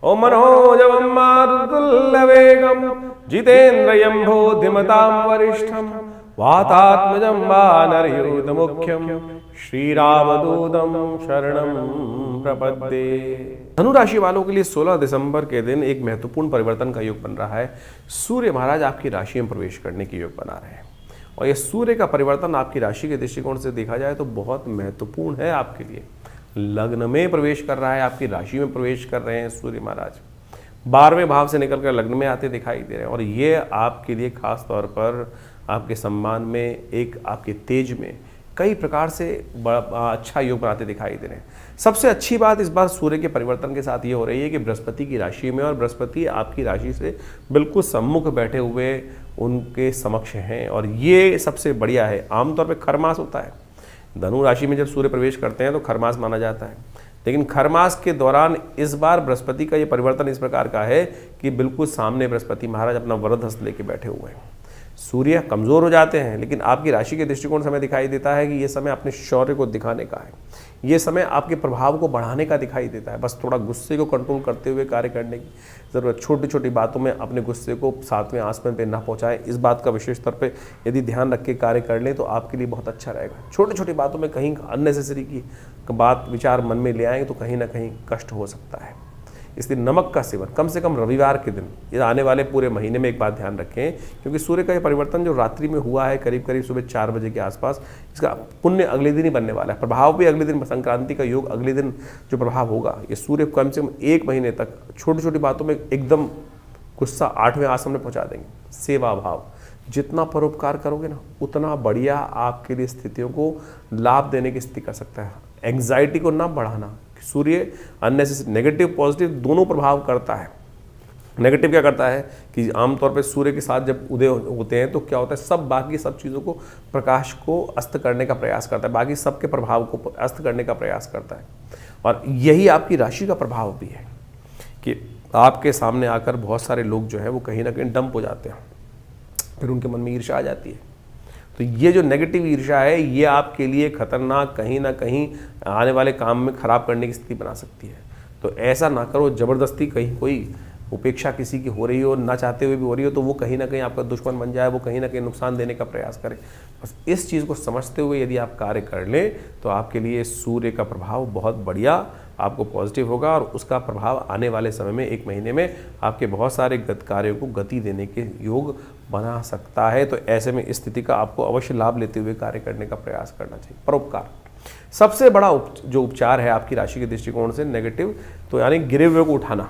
ओम मनोजवं मारुतुल्यवेगं जितेन्द्रियं बुद्धिमतां वरिष्ठं वातात्मजं वानरयूथमुख्यं श्रीरामदूतं शरणं प्रपद्ये। धनु राशि वालों के लिए 16 दिसंबर के दिन एक महत्वपूर्ण परिवर्तन का योग बन रहा है। सूर्य महाराज आपकी राशि में प्रवेश करने की योग बना रहे हैं और यह सूर्य का परिवर्तन आपकी राशि के दृष्टिकोण से देखा जाए तो बहुत महत्वपूर्ण है आपके लिए। लग्न में प्रवेश कर रहा है, आपकी राशि में प्रवेश कर रहे हैं सूर्य महाराज। 12वें भाव से निकलकर लग्न में आते दिखाई दे रहे हैं और ये आपके लिए खास तौर पर आपके सम्मान में, एक आपके तेज में कई प्रकार से बड़ा अच्छा योग बनाते दिखाई दे रहे हैं। सबसे अच्छी बात इस बार सूर्य के परिवर्तन के साथ ये हो रही है कि बृहस्पति की राशि में, और बृहस्पति आपकी राशि से बिल्कुल सम्मुख बैठे हुए उनके समक्ष हैं और ये सबसे बढ़िया है। आमतौर पे खरमास होता है, धनु राशि में जब सूर्य प्रवेश करते हैं तो खरमास माना जाता है, लेकिन खरमास के दौरान इस बार बृहस्पति का ये परिवर्तन इस प्रकार का है कि बिल्कुल सामने बृहस्पति महाराज अपना वरद हस्त लेके बैठे हुए हैं। सूर्य कमज़ोर हो जाते हैं, लेकिन आपकी राशि के दृष्टिकोण से हमें दिखाई देता है कि ये समय अपने शौर्य को दिखाने का है, ये समय आपके प्रभाव को बढ़ाने का दिखाई देता है। बस थोड़ा गुस्से को कंट्रोल करते हुए कार्य करने की ज़रूरत। छोटी छोटी बातों में अपने गुस्से को 7वें आसमान पे ना पहुंचाएं, इस बात का विशेष तौर पे यदि ध्यान रख के कार्य कर लें तो आपके लिए बहुत अच्छा रहेगा। छोटी छोटी बातों में कहीं अननेसेसरी की बात विचार मन में ले आएंगे तो कहीं ना कहीं कष्ट हो सकता है। इसलिए नमक का सेवन कम से कम रविवार के दिन, ये आने वाले पूरे महीने में एक बात ध्यान रखें, क्योंकि सूर्य का ये परिवर्तन जो रात्रि में हुआ है करीब करीब सुबह 4 बजे के आसपास, इसका पुण्य अगले दिन ही बनने वाला है। प्रभाव भी अगले दिन, संक्रांति का योग अगले दिन जो प्रभाव होगा, ये सूर्य कम से कम 1 महीने तक छोटी छोटी बातों में एकदम गुस्सा 8वें आसन में पहुँचा देंगे। सेवा भाव, जितना परोपकार करोगे ना उतना बढ़िया आपके लिए स्थितियों को लाभ देने की स्थिति कर सकता है। एंग्जाइटी को ना बढ़ाना। सूर्य अननेसेसरी नेगेटिव पॉजिटिव दोनों प्रभाव करता है। नेगेटिव क्या करता है कि आमतौर पे सूर्य के साथ जब उदय होते हैं तो क्या होता है, सब बाकी सब चीज़ों को, प्रकाश को अस्त करने का प्रयास करता है, बाकी सबके प्रभाव को अस्त करने का प्रयास करता है। और यही आपकी राशि का प्रभाव भी है कि आपके सामने आकर बहुत सारे लोग जो है वो कहीं ना कहीं डंप हो जाते हैं, फिर उनके मन में ईर्ष्या आ जाती है। तो ये जो नेगेटिव ईर्ष्या है ये आपके लिए खतरनाक, कहीं ना कहीं आने वाले काम में खराब करने की स्थिति बना सकती है। तो ऐसा ना करो, ज़बरदस्ती कहीं कोई उपेक्षा किसी की हो रही हो, ना चाहते हुए भी हो रही हो, तो वो कहीं ना कहीं आपका दुश्मन बन जाए, वो कहीं ना कहीं नुकसान देने का प्रयास करे। बस इस चीज़ को समझते हुए यदि आप कार्य कर लें तो आपके लिए सूर्य का प्रभाव बहुत बढ़िया आपको पॉजिटिव होगा और उसका प्रभाव आने वाले समय में 1 महीने में आपके बहुत सारे कार्यों को गति देने के योग बना सकता है। तो ऐसे में इस स्थिति का आपको अवश्य लाभ लेते हुए कार्य करने का प्रयास करना चाहिए। परोपकार सबसे बड़ा जो उपचार है आपकी राशि के दृष्टिकोण से नेगेटिव, तो यानी गिरे हुए को उठाना,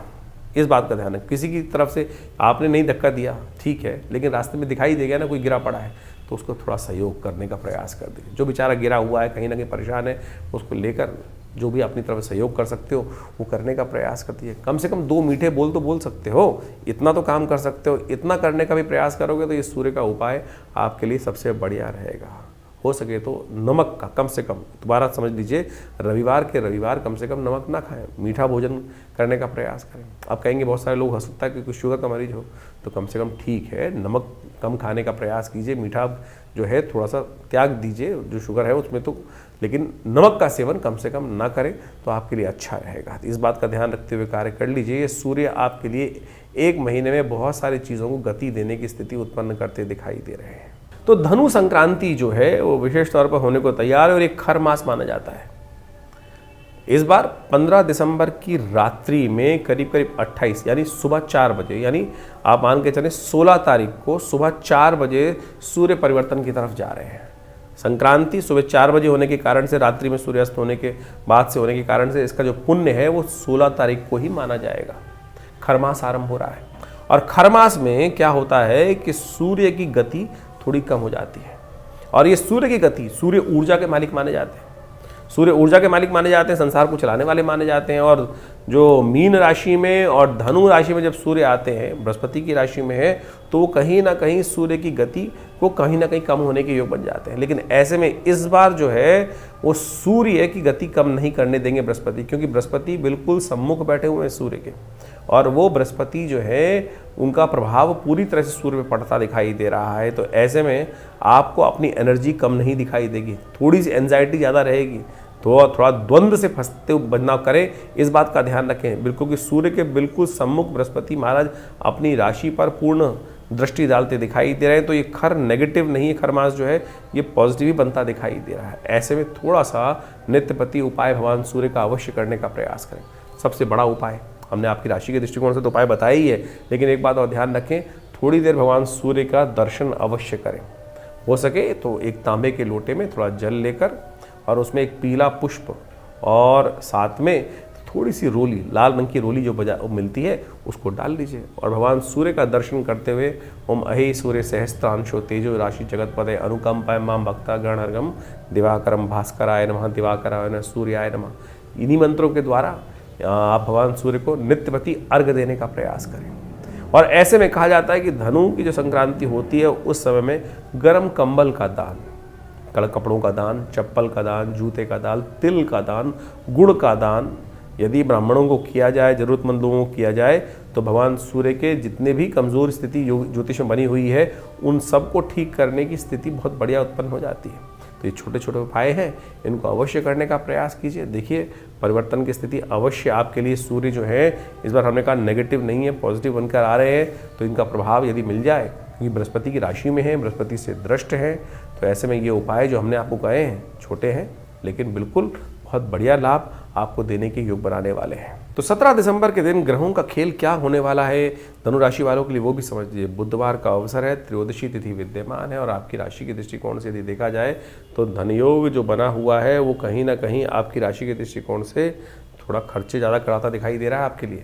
इस बात का ध्यान है। किसी की तरफ से आपने नहीं धक्का दिया, ठीक है, लेकिन रास्ते में दिखाई दे गया ना कोई गिरा पड़ा है, तो उसको थोड़ा सहयोग करने का प्रयास कर दीजिए। जो बेचारा गिरा हुआ है, कहीं ना कहीं परेशान है, उसको लेकर जो भी अपनी तरफ सहयोग कर सकते हो वो करने का प्रयास करती है। कम से कम 2 मीठे बोल तो बोल सकते हो, इतना तो काम कर सकते हो। इतना करने का भी प्रयास करोगे तो ये सूर्य का उपाय आपके लिए सबसे बढ़िया रहेगा। हो सके तो नमक का कम से कम, दोबारा समझ लीजिए, रविवार के रविवार कम से कम नमक ना खाएं, मीठा भोजन करने का प्रयास करें। आप कहेंगे बहुत सारे लोग हो सकता है कि कुछ शुगर का मरीज हो, तो कम से कम ठीक है, नमक कम खाने का प्रयास कीजिए, मीठा जो है थोड़ा सा त्याग दीजिए, जो शुगर है उसमें तो, लेकिन नमक का सेवन कम से कम ना करें तो आपके लिए अच्छा रहेगा। इस बात का ध्यान रखते हुए कार्य कर लीजिए। ये सूर्य आपके लिए 1 महीने में बहुत सारी चीज़ों को गति देने की स्थिति उत्पन्न करते दिखाई दे रहे हैं। तो धनु संक्रांति जो है वो विशेष तौर पर होने को तैयार है और एक खर मास माना जाता है। इस बार 15 दिसंबर की रात्रि में करीब करीब 28 यानी सुबह 4 बजे, यानी आप मान के चलें 16 तारीख को सुबह 4 बजे सूर्य परिवर्तन की तरफ जा रहे हैं। संक्रांति सुबह 4 बजे होने के कारण से, रात्रि में सूर्यास्त होने के बाद से होने के कारण से, इसका जो पुण्य है वो 16 तारीख को ही माना जाएगा। खरमास आरंभ हो रहा है और खरमास में क्या होता है कि सूर्य की गति थोड़ी कम हो जाती है और ये सूर्य की गति, सूर्य ऊर्जा के मालिक माने जाते हैं। सूर्य ऊर्जा के मालिक माने जाते हैं, संसार को चलाने वाले माने जाते हैं। और जो मीन राशि में और धनु राशि में जब सूर्य आते हैं, बृहस्पति की राशि में है, तो वो कहीं ना कहीं सूर्य की गति को कहीं ना कहीं कम होने के योग बन जाते हैं। लेकिन ऐसे में इस बार जो है वो सूर्य की गति कम नहीं करने देंगे बृहस्पति, क्योंकि बृहस्पति बिल्कुल सम्मुख बैठे हुए हैं सूर्य के, और वो बृहस्पति जो है उनका प्रभाव पूरी तरह से सूर्य पे पड़ता दिखाई दे रहा है। तो ऐसे में आपको अपनी एनर्जी कम नहीं दिखाई देगी, थोड़ी सी एंजाइटी ज़्यादा रहेगी, तो थोड़ा द्वंद्व से फंसते बनना करें, इस बात का ध्यान रखें। बिल्कुल कि सूर्य के बिल्कुल सम्मुख बृहस्पति महाराज अपनी राशि पर पूर्ण दृष्टि डालते दिखाई दे रहे हैं, तो ये खर नेगेटिव नहीं है, खर मास जो है ये पॉजिटिव ही बनता दिखाई दे रहा है। ऐसे में थोड़ा सा नित्यपति उपाय भगवान सूर्य का अवश्य करने का प्रयास करें। सबसे बड़ा उपाय हमने आपकी राशि के दृष्टिकोण से तो उपाय बताया ही है, लेकिन एक बात और ध्यान रखें, थोड़ी देर भगवान सूर्य का दर्शन अवश्य करें। हो सके तो एक तांबे के लोटे में थोड़ा जल लेकर और उसमें एक पीला पुष्प और साथ में थोड़ी सी रोली, लाल रंग की रोली जो मिलती है उसको डाल लीजिए और भगवान सूर्य का दर्शन करते हुए ओम अहे सूर्य सहस्त्रांशो तेजो राशि जगतपते अनुकंपाय माम भक्ता गणर्गम दिवाकरम भास्कराय नमः दिवाकराय नमः सूर्याय नमः, इन्हीं मंत्रों के द्वारा आप भगवान सूर्य को नित्यपति अर्घ देने का प्रयास करें। और ऐसे में कहा जाता है कि धनु की जो संक्रांति होती है उस समय में गर्म कंबल का दान, कपड़ों का दान, चप्पल का दान, जूते का दान, तिल का दान, गुड़ का दान यदि ब्राह्मणों को किया जाए, जरूरतमंद लोगों को किया जाए, तो भगवान सूर्य के जितने भी कमज़ोर स्थिति ज्योतिष में बनी हुई है उन सबको ठीक करने की स्थिति बहुत बढ़िया उत्पन्न हो जाती है। तो ये छोटे छोटे उपाय हैं, इनको अवश्य करने का प्रयास कीजिए। देखिए परिवर्तन की स्थिति अवश्य आपके लिए सूर्य जो है इस बार हमने कहा नेगेटिव नहीं है, पॉजिटिव बनकर आ रहे हैं, तो इनका प्रभाव यदि मिल जाए, क्योंकि बृहस्पति की राशि में है, बृहस्पति से दृष्ट है, तो ऐसे में ये उपाय जो हमने आपको कहे हैं छोटे हैं लेकिन बिल्कुल बहुत बढ़िया लाभ आपको देने के योग बनाने वाले हैं। तो 17 दिसंबर के दिन ग्रहों का खेल क्या होने वाला है धनु राशि वालों के लिए वो भी समझ लीजिए। बुधवार का अवसर है, त्रयोदशी तिथि विद्यमान है और आपकी राशि के दृष्टिकोण से यदि देखा जाए तो धनयोग जो बना हुआ है वो कहीं ना कहीं आपकी राशि के दृष्टिकोण से थोड़ा खर्चे ज़्यादा कराता दिखाई दे रहा है आपके लिए।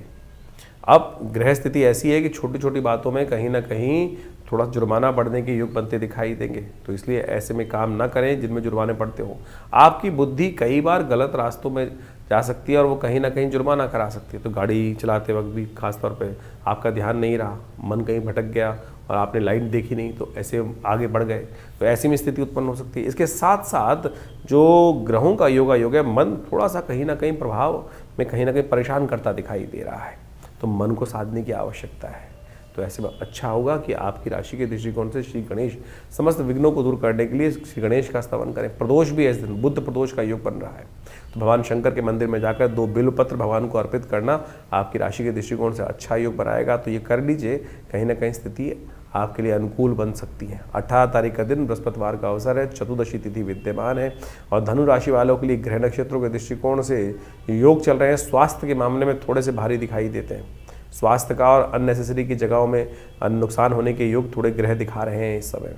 अब ग्रह स्थिति ऐसी है कि छोटी छोटी बातों में कहीं ना कहीं थोड़ा जुर्माना बढ़ने के योग बनते दिखाई देंगे, तो इसलिए ऐसे में काम ना करें जिनमें जुर्माने पड़ते हो। आपकी बुद्धि कई बार गलत रास्तों में जा सकती है और वो कहीं ना कहीं जुर्माना करा सकती है। तो गाड़ी चलाते वक्त भी खास तौर पे आपका ध्यान नहीं रहा, मन कहीं भटक गया और आपने लाइन देखी नहीं तो ऐसे आगे बढ़ गए, तो ऐसी में स्थिति उत्पन्न हो सकती है। इसके साथ साथ जो ग्रहों का योग है, मन थोड़ा सा कहीं ना कहीं प्रभाव में कहीं ना कहीं परेशान करता दिखाई दे रहा है, तो मन को साधने की आवश्यकता है। तो ऐसे में अच्छा होगा कि आपकी राशि के दृष्टिकोण से श्री गणेश समस्त विघ्नों को दूर करने के लिए श्री गणेश का स्तवन करें। प्रदोष भी इस दिन बुध प्रदोष का योग बन रहा है, तो भगवान शंकर के मंदिर में जाकर 2 बिल्वपत्र भगवान को अर्पित करना आपकी राशि के दृष्टिकोण से अच्छा योग बनाएगा। तो ये कर लीजिए, कहीं ना कहीं स्थिति आपके लिए अनुकूल बन सकती है। 18 तारीख का दिन बृहस्पतिवार का अवसर है, चतुर्दशी तिथि विद्यमान है और धनु राशि वालों के लिए ग्रह नक्षत्रों के दृष्टिकोण से योग चल रहे हैं। स्वास्थ्य के मामले में थोड़े से भारी दिखाई देते हैं, स्वास्थ्य का और अननेसेसरी की जगहों में नुकसान होने के योग थोड़े ग्रह दिखा रहे हैं इस समय।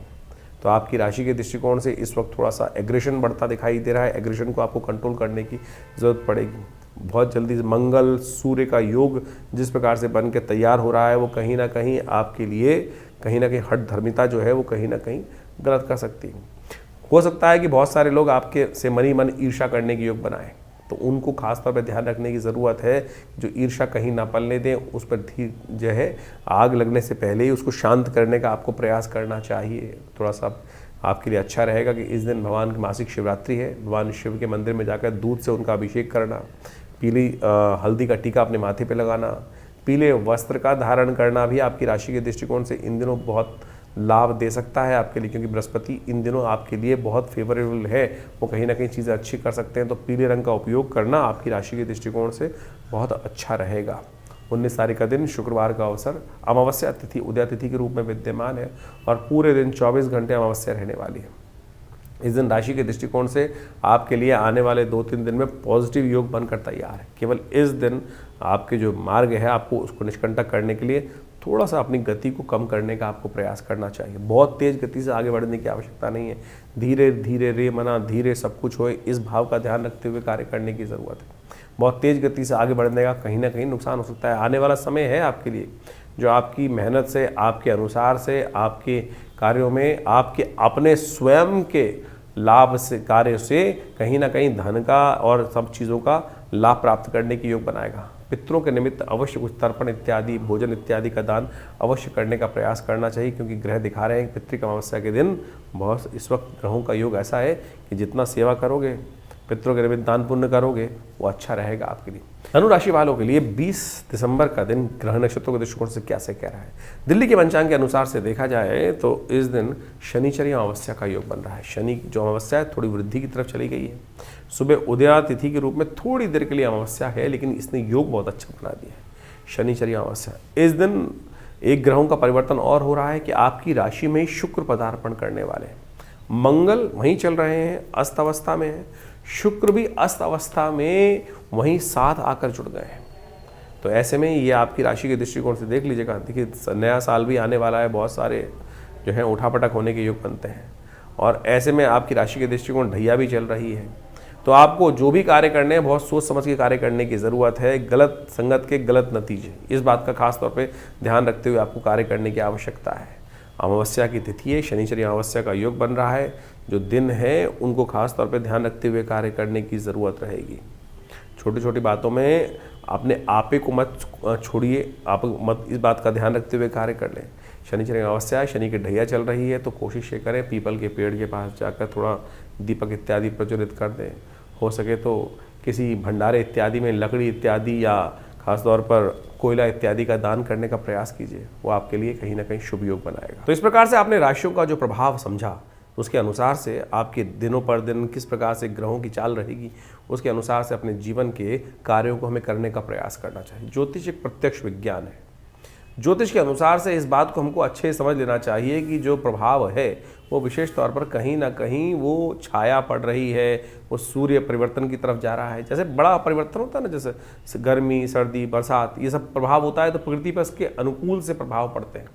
तो आपकी राशि के दृष्टिकोण से इस वक्त थोड़ा सा एग्रेशन बढ़ता दिखाई दे रहा है, एग्रेशन को आपको कंट्रोल करने की ज़रूरत पड़ेगी। बहुत जल्दी मंगल सूर्य का योग जिस प्रकार से बन के तैयार हो रहा है वो कहीं ना कहीं आपके लिए कहीं ना कहीं हठ धर्मिता जो है वो कहीं ना कहीं गलत कर सकती है। हो सकता है कि बहुत सारे लोग आपके से मन ईर्ष्या करने की योग बनाएं, तो उनको खास तौर पर ध्यान रखने की ज़रूरत है। जो ईर्ष्या कहीं ना पलने दें, उस पर जो है आग लगने से पहले ही उसको शांत करने का आपको प्रयास करना चाहिए। थोड़ा सा आपके लिए अच्छा रहेगा कि इस दिन भगवान की मासिक शिवरात्रि है, भगवान शिव के मंदिर में जाकर दूध से उनका अभिषेक करना, पीली हल्दी का टीका अपने माथे पे लगाना, पीले वस्त्र का धारण करना भी आपकी राशि के दृष्टिकोण से इन दिनों बहुत लाभ दे सकता है आपके लिए, क्योंकि बृहस्पति इन दिनों आपके लिए बहुत फेवरेबल है, वो कहीं ना कहीं चीज़ें अच्छी कर सकते हैं। तो पीले रंग का उपयोग करना आपकी राशि के दृष्टिकोण से बहुत अच्छा रहेगा। 19 तारीख का दिन शुक्रवार का अवसर, अमावस्या तिथि उदय तिथि के रूप में विद्यमान है और पूरे दिन 24 घंटे अमावस्या रहने वाली है। इस दिन राशि के दृष्टिकोण से आपके लिए आने वाले 2-3 दिन में पॉजिटिव योग बनकर तैयार है। केवल इस दिन आपके जो मार्ग है आपको उसको निष्कंटक करने के लिए थोड़ा सा अपनी गति को कम करने का आपको प्रयास करना चाहिए। बहुत तेज़ गति से आगे बढ़ने की आवश्यकता नहीं है, धीरे धीरे रे मना धीरे सब कुछ होए, इस भाव का ध्यान रखते हुए कार्य करने की ज़रूरत है। बहुत तेज़ गति से आगे बढ़ने का कहीं ना कहीं नुकसान हो सकता है। आने वाला समय है आपके लिए जो आपकी मेहनत से, आपके अनुसार से, आपके कार्यों में, आपके अपने स्वयं के लाभ से, कार्य से कहीं ना कहीं धन का और सब चीज़ों का लाभ प्राप्त करने की योग बनाएगा। पितरों के निमित्त अवश्य कुछ तर्पण इत्यादि, भोजन इत्यादि का दान अवश्य करने का प्रयास करना चाहिए, क्योंकि ग्रह दिखा रहे हैं पितृ अमावस्या के दिन बहुत इस वक्त ग्रहों का योग ऐसा है कि जितना सेवा करोगे, पितरों के निमित्त दान पुण्य करोगे, वो अच्छा रहेगा आपके लिए। धनु राशि वालों के लिए 20 दिसंबर का दिन ग्रह नक्षत्रों के दृष्टिकोण से क्या से कह रहा है। दिल्ली के पंचांग के अनुसार से देखा जाए तो इस दिन शनिचरी अमावस्या का योग बन रहा है। शनि जो अमावस्या है थोड़ी वृद्धि की तरफ चली गई है। सुबह उदया तिथि के रूप में थोड़ी देर के लिए अमावस्या है, लेकिन इसने योग बहुत अच्छा बना दिया है, शनिचरी अमावस्या। इस दिन एक ग्रहों का परिवर्तन और हो रहा है कि आपकी राशि में शुक्र पदार्पण करने वाले हैं। मंगल वहीं चल रहे हैं, अस्त अवस्था में है, शुक्र भी अस्त अवस्था में वहीं साथ आकर जुड़ गए हैं। तो ऐसे में ये आपकी राशि के दृष्टिकोण से देख लीजिएगा। देखिए नया साल भी आने वाला है, बहुत सारे जो है उठापटक होने के योग बनते हैं, और ऐसे में आपकी राशि के दृष्टिकोण ढैया भी चल रही है। तो आपको जो भी कार्य करने हैं बहुत सोच समझ के कार्य करने की ज़रूरत है। गलत संगत के गलत नतीजे, इस बात का खास तौर पे ध्यान रखते हुए आपको कार्य करने की आवश्यकता है। अमावस्या की तिथि है, शनिचरी अमावस्या का योग बन रहा है। जो दिन है उनको खास तौर पे ध्यान रखते हुए कार्य करने की ज़रूरत रहेगी। छोटी छोटी बातों में अपने आपे को मत छोड़िए, आप मत इस बात का ध्यान रखते हुए कार्य कर लें। शनिचरी अमावस्या, शनि की ढैया चल रही है, तो कोशिश ये करें पीपल के पेड़ के पास जाकर थोड़ा दीपक इत्यादि प्रज्वलित कर दें। हो सके तो किसी भंडारे इत्यादि में लकड़ी इत्यादि या खास तौर पर कोयला इत्यादि का दान करने का प्रयास कीजिए, वो आपके लिए कहीं ना कहीं शुभ योग बनाएगा। तो इस प्रकार से आपने राशियों का जो प्रभाव समझा, उसके अनुसार से आपके दिनों पर दिन किस प्रकार से ग्रहों की चाल रहेगी, उसके अनुसार से अपने जीवन के कार्यों को हमें करने का प्रयास करना चाहिए। ज्योतिष एक प्रत्यक्ष विज्ञान है। ज्योतिष के अनुसार से इस बात को हमको अच्छे से समझ लेना चाहिए कि जो प्रभाव है वो विशेष तौर पर कहीं ना कहीं वो छाया पड़ रही है, वो सूर्य परिवर्तन की तरफ जा रहा है। जैसे बड़ा परिवर्तन होता है ना, जैसे गर्मी, सर्दी, बरसात, ये सब प्रभाव होता है तो प्रकृति पर इसके अनुकूल से प्रभाव पड़ते हैं।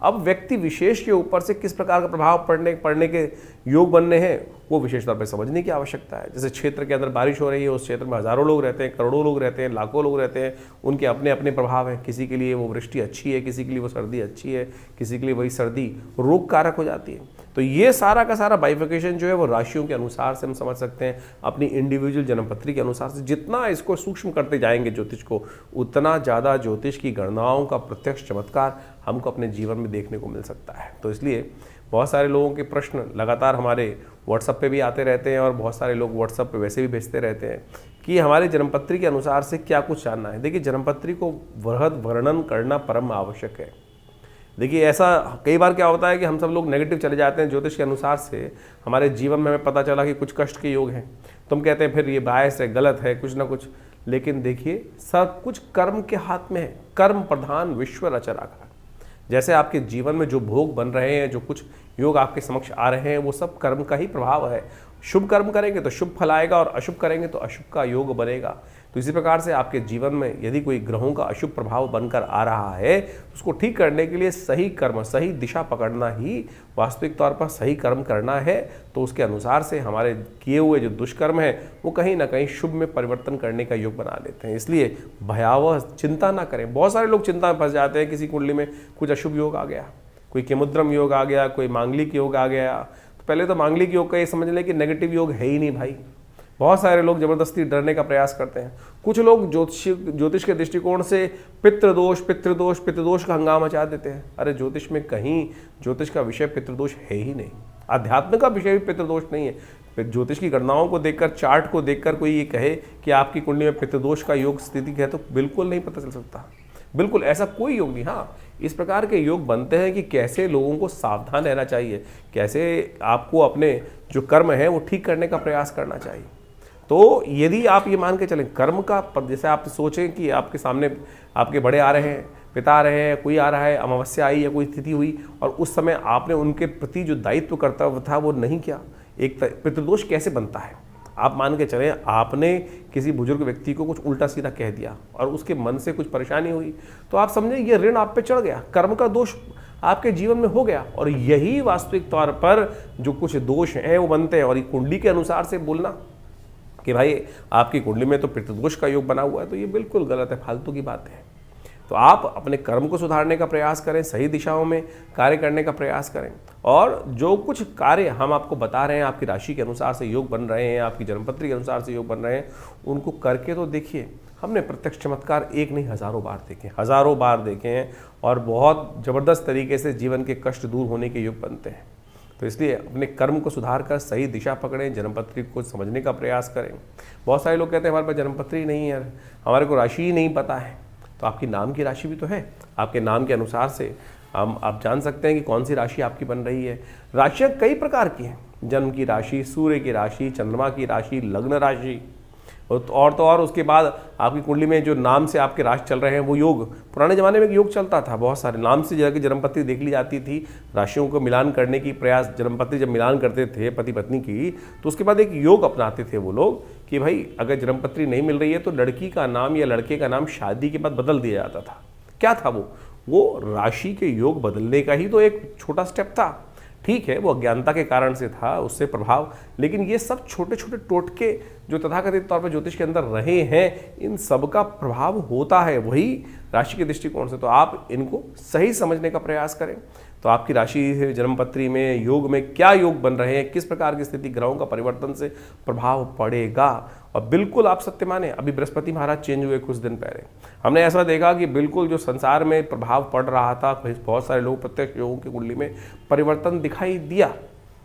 अब व्यक्ति विशेष के ऊपर से किस प्रकार का प्रभाव पड़ने के योग बनने हैं, वो विशेष तौर पर समझने की आवश्यकता है। जैसे क्षेत्र के अंदर बारिश हो रही है, उस क्षेत्र में हज़ारों लोग रहते हैं, करोड़ों लोग रहते हैं, लाखों लोग रहते हैं, उनके अपने अपने प्रभाव हैं। किसी के लिए वो वृष्टि अच्छी है, किसी के लिए वो सर्दी अच्छी है, किसी के लिए वही सर्दी रोग कारक हो जाती है। तो ये सारा का सारा बाइफिकेशन जो है वो राशियों के अनुसार से हम समझ सकते हैं, अपनी इंडिविजुअल जन्मपत्री के अनुसार से। जितना इसको सूक्ष्म करते जाएंगे ज्योतिष को, उतना ज़्यादा ज्योतिष की गणनाओं का प्रत्यक्ष चमत्कार हमको अपने जीवन में देखने को मिल सकता है। तो इसलिए बहुत सारे लोगों के प्रश्न लगातार हमारे व्हाट्सएप पे भी आते रहते हैं, और बहुत सारे लोग व्हाट्सएप पे वैसे भी भेजते रहते हैं कि हमारे जन्मपत्री के अनुसार से क्या कुछ जानना है। देखिए, जन्मपत्री को वृहद वर्णन करना परम आवश्यक है। देखिए, ऐसा कई बार क्या होता है कि हम सब लोग नेगेटिव चले जाते हैं ज्योतिष के अनुसार से। हमारे जीवन में हमें पता चला कि कुछ कष्ट के योग हैं, तो हम कहते हैं फिर ये बायस है, गलत है, कुछ ना कुछ। लेकिन देखिए, सब कुछ कर्म के हाथ में है। कर्म प्रधान विश्व रच राखा। जैसे आपके जीवन में जो भोग बन रहे हैं, जो कुछ योग आपके समक्ष आ रहे हैं, वो सब कर्म का ही प्रभाव है। शुभ कर्म करेंगे तो शुभ फल आएगा, और अशुभ करेंगे तो अशुभ का योग बनेगा। तो इसी प्रकार से आपके जीवन में यदि कोई ग्रहों का अशुभ प्रभाव बनकर आ रहा है, उसको ठीक करने के लिए सही कर्म, सही दिशा पकड़ना ही वास्तविक तौर पर सही कर्म करना है। तो उसके अनुसार से हमारे किए हुए जो दुष्कर्म है वो कहीं ना कहीं शुभ में परिवर्तन करने का योग बना लेते हैं। इसलिए भयावह चिंता ना करें। बहुत सारे लोग चिंता में फंस जाते हैं, किसी कुंडली में कुछ अशुभ योग आ गया, कोई केमुद्रम योग आ गया, कोई मांगलिक योग आ गया। तो पहले तो मांगलिक योग का ये समझ लें कि नेगेटिव योग है ही नहीं भाई। बहुत सारे लोग जबरदस्ती डरने का प्रयास करते हैं। कुछ लोग ज्योतिष के दृष्टिकोण से पितृदोष पितृदोष का हंगामा मचा देते हैं। अरे ज्योतिष में कहीं ज्योतिष का विषय पितृदोष है ही नहीं। अध्यात्म का विषय भी पितृदोष नहीं है। ज्योतिष की गणनाओं को देखकर, चार्ट को देखकर कोई ये कहे कि आपकी कुंडली में पितृदोष का योग स्थिति है, तो बिल्कुल नहीं पता चल सकता। बिल्कुल ऐसा कोई योग नहीं। हाँ, इस प्रकार के योग बनते हैं कि कैसे लोगों को सावधान रहना चाहिए, कैसे आपको अपने जो कर्म है वो ठीक करने का प्रयास करना चाहिए। तो यदि आप ये मान के चलें कर्म का, जैसे आप सोचें कि आपके सामने आपके बड़े आ रहे हैं, पिता आ रहे हैं, कोई आ रहा है, अमावस्या आई या कोई स्थिति हुई, और उस समय आपने उनके प्रति जो दायित्व कर्तव्य था वो नहीं किया, एक पितृदोष कैसे बनता है? आप मान के चलें आपने किसी बुजुर्ग व्यक्ति को कुछ उल्टा सीधा कह दिया और उसके मन से कुछ परेशानी हुई, तो आप समझें ये ऋण आप पे चढ़ गया, कर्म का दोष आपके जीवन में हो गया। और यही वास्तविक तौर पर जो कुछ दोष हैं वो बनते हैं। और ये कुंडली के अनुसार से बोलना कि भाई आपकी कुंडली में तो पितृदोष का योग बना हुआ है, तो ये बिल्कुल गलत है, फालतू की बात है। तो आप अपने कर्म को सुधारने का प्रयास करें, सही दिशाओं में कार्य करने का प्रयास करें, और जो कुछ कार्य हम आपको बता रहे हैं, आपकी राशि के अनुसार से योग बन रहे हैं, आपकी जन्मपत्री के अनुसार से योग बन रहे हैं, उनको करके तो देखिए। हमने प्रत्यक्ष चमत्कार एक नहीं हज़ारों बार देखे, हज़ारों बार देखे हैं, और बहुत ज़बरदस्त तरीके से जीवन के कष्ट दूर होने के योग बनते हैं। तो इसलिए अपने कर्म को सुधार कर सही दिशा पकड़ें, जन्मपत्री को समझने का प्रयास करें। बहुत सारे लोग कहते हैं हमारे पास जन्मपत्री नहीं है, हमारे को राशि ही नहीं पता है। तो आपकी नाम की राशि भी तो है, आपके नाम के अनुसार से आप जान सकते हैं कि कौन सी राशि आपकी बन रही है। राशियाँ कई प्रकार की हैं, जन्म की राशि, सूर्य की राशि, चंद्रमा की राशि, लग्न राशि, और तो और उसके बाद आपकी कुंडली में जो नाम से आपके राशि चल रहे हैं वो योग। पुराने ज़माने में योग चलता था, बहुत सारे नाम से जाकर जन्मपत्री देख ली जाती थी, राशियों को मिलान करने की प्रयास, जन्मपत्री जब मिलान करते थे पति पत्नी की तो उसके बाद एक योग अपनाते थे वो लोग कि भाई अगर जन्मपत्री नहीं मिल रही है तो लड़की का नाम या लड़के का नाम शादी के बाद बदल दिया जाता था। क्या था वो राशि के योग बदलने का ही तो एक छोटा स्टेप था। ठीक है, वो अज्ञानता के कारण से था, उससे प्रभाव, लेकिन ये सब छोटे छोटे टोटके जो तथाकथित तौर पर ज्योतिष के अंदर रहे हैं, इन सब का प्रभाव होता है वही राशि के दृष्टिकोण से। तो आप इनको सही समझने का प्रयास करें। तो आपकी राशि जन्मपत्री में योग में क्या योग बन रहे हैं, किस प्रकार की स्थिति ग्रहों का परिवर्तन से प्रभाव पड़ेगा। और बिल्कुल आप सत्य माने, अभी बृहस्पति महाराज चेंज हुए कुछ दिन पहले, हमने ऐसा देखा कि बिल्कुल जो संसार में प्रभाव पड़ रहा था, बहुत सारे लोग प्रत्यक्ष योगों की कुंडली में परिवर्तन दिखाई दिया।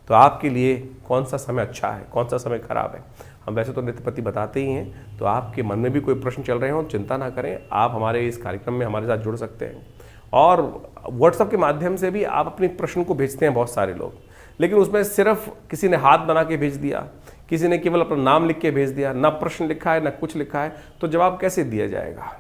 तो आपके लिए कौन सा समय अच्छा है, कौन सा समय खराब है, हम वैसे तो नित्यपति बताते ही हैं। तो आपके मन में भी कोई प्रश्न चल रहे हो, चिंता ना करें, आप हमारे इस कार्यक्रम में हमारे साथ जुड़ सकते हैं। और व्हाट्सएप के माध्यम से भी आप अपने प्रश्न को भेजते हैं बहुत सारे लोग, लेकिन उसमें सिर्फ किसी ने हाथ बना के भेज दिया, किसी ने केवल अपना नाम लिख के भेज दिया, ना प्रश्न लिखा है ना कुछ लिखा है, तो जवाब कैसे दिया जाएगा।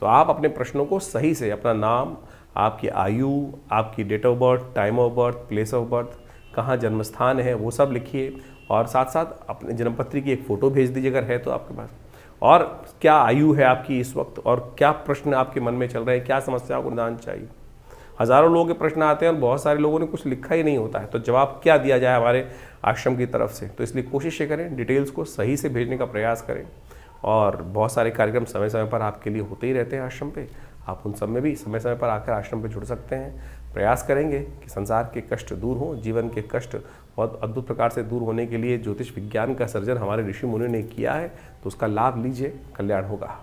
तो आप अपने प्रश्नों को सही से, अपना नाम, आपकी आयु, आपकी date of birth, time of birth, place of birth, कहाँ जन्म स्थान है, वो सब लिखिए। और साथ साथ अपने जन्मपत्री की एक फ़ोटो भेज दीजिए अगर है तो आपके पास, और क्या आयु है आपकी इस वक्त, और क्या प्रश्न आपके मन में चल रहे हैं, क्या समस्याओं को निदान चाहिए। हज़ारों लोगों के प्रश्न आते हैं और बहुत सारे लोगों ने कुछ लिखा ही नहीं होता है, तो जवाब क्या दिया जाए हमारे आश्रम की तरफ से। तो इसलिए कोशिश ये करें, डिटेल्स को सही से भेजने का प्रयास करें। और बहुत सारे कार्यक्रम समय समय पर आपके लिए होते ही रहते हैं आश्रम पे, आप उन सब में भी समय समय पर आकर आश्रम पे जुड़ सकते हैं। प्रयास करेंगे कि संसार के कष्ट दूर हों, जीवन के कष्ट बहुत अद्भुत प्रकार से दूर होने के लिए ज्योतिष विज्ञान का सर्जन हमारे ऋषि मुनि ने किया है, तो उसका लाभ लीजिए, कल्याण होगा।